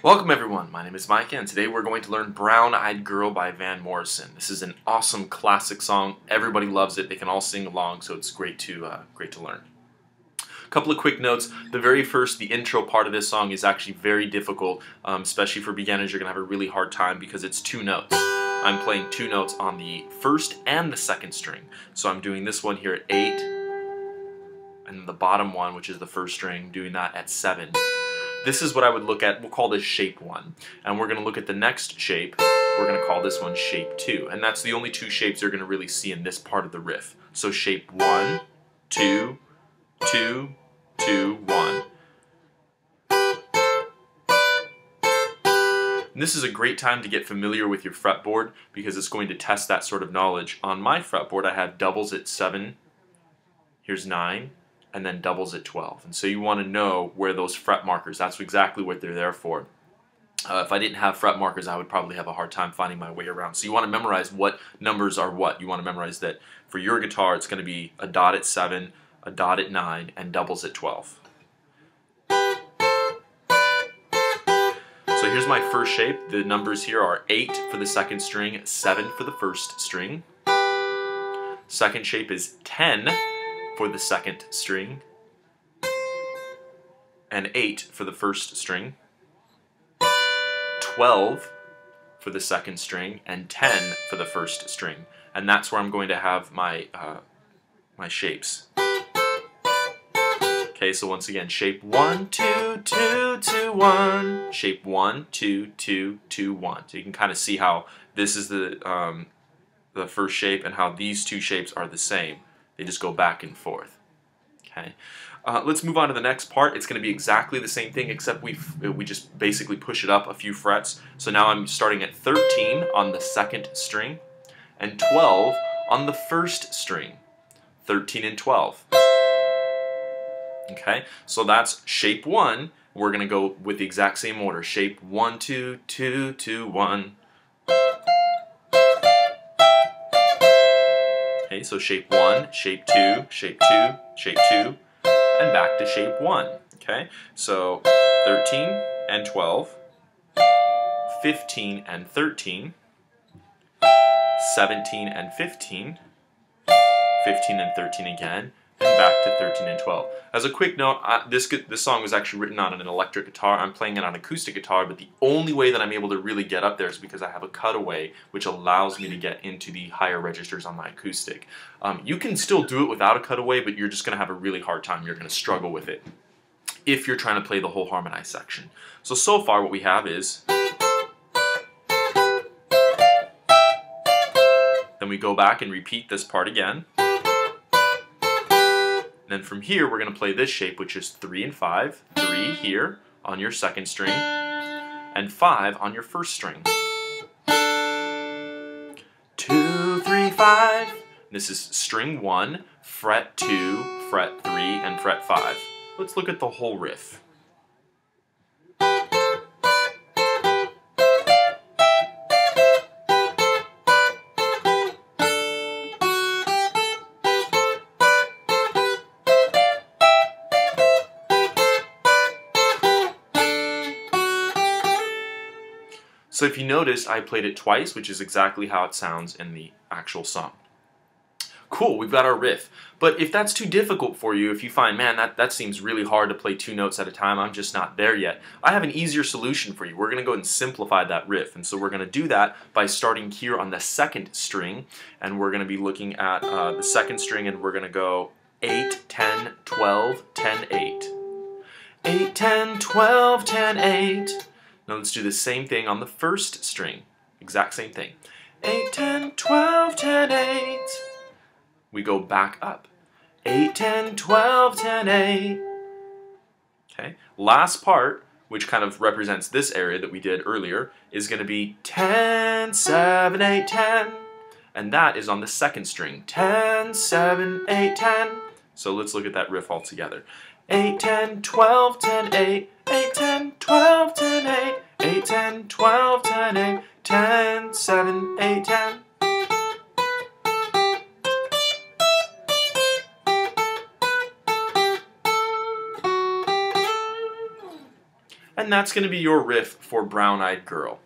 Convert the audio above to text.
Welcome everyone, my name is Micah and today we're going to learn Brown Eyed Girl by Van Morrison. This is an awesome classic song, everybody loves it, they can all sing along, so it's great to learn. A couple of quick notes. The intro part of this song is actually very difficult, especially for beginners. You're going to have a really hard time because it's two notes. I'm playing two notes on the first and the second string. So I'm doing this one here at 8, and then the bottom one, which is the first string, doing that at 7. This is what I would look at, we'll call this shape 1. And we're going to look at the next shape, we're going to call this one shape 2. And that's the only two shapes you're going to really see in this part of the riff. So shape 1, 2, 2, 2, 1. And this is a great time to get familiar with your fretboard because it's going to test that sort of knowledge. On my fretboard I have doubles at 7, here's 9, and then doubles at 12. And so you want to know where those fret markers, that's exactly what they're there for. If I didn't have fret markers, I would probably have a hard time finding my way around. So you want to memorize what numbers are what. You want to memorize that for your guitar it's going to be a dot at 7, a dot at 9, and doubles at 12. So here's my first shape. The numbers here are 8 for the second string, 7 for the first string. Second shape is 10 for the second string, and 8 for the first string, 12 for the second string, and 10 for the first string. And that's where I'm going to have my my shapes. Okay, so once again, shape 1, 2, 2, 2, 1. Shape 1, 2, 2, 2, 1. So you can kind of see how this is the first shape and how these two shapes are the same. They just go back and forth. Okay, let's move on to the next part. It's going to be exactly the same thing, except we just basically push it up a few frets. So now I'm starting at 13 on the second string, and 12 on the first string. 13 and 12. Okay, so that's shape 1. We're going to go with the exact same order. Shape 1, 2, 2, 2, 1. Okay, so shape 1, shape 2, shape 2, shape 2, and back to shape 1. Okay, so 13 and 12, 15 and 13, 17 and 15, 15 and 13 again, and back to 13 and 12. As a quick note, this song was actually written on an electric guitar. I'm playing it on acoustic guitar, but the only way that I'm able to really get up there is because I have a cutaway, which allows me to get into the higher registers on my acoustic. You can still do it without a cutaway, but you're just going to have a really hard time. You're going to struggle with it if you're trying to play the whole harmonized section. So far what we have is... Then we go back and repeat this part again. Then from here, we're going to play this shape, which is 3 and 5. 3 here on your second string, and 5 on your first string. 2, 3, 5. This is string 1, fret 2, fret 3, and fret 5. Let's look at the whole riff. So if you notice, I played it twice, which is exactly how it sounds in the actual song. Cool, we've got our riff. But if that's too difficult for you, if you find, man, that seems really hard to play 2 notes at a time, I'm just not there yet, I have an easier solution for you. We're going to go ahead and simplify that riff. And so we're going to do that by starting here on the second string, and we're going to be looking at the second string, and we're going to go 8, 10, 12, 10, 8. 8, 10, 12, 10, 8. Now let's do the same thing on the first string. Exact same thing. 8, 10, 12, 10, 8. We go back up. 8, 10, 12, 10, 8. Okay. Last part, which kind of represents this area that we did earlier, is going to be 10, 7, 8, 10. And that is on the second string. 10, 7, 8, 10. So let's look at that riff all together. 8, 10, 12, 10, 8. 8, 10, 12, 10, 8. 8, 10, 12, 10, 8. 10, 7, 8, 10. And that's going to be your riff for Brown Eyed Girl.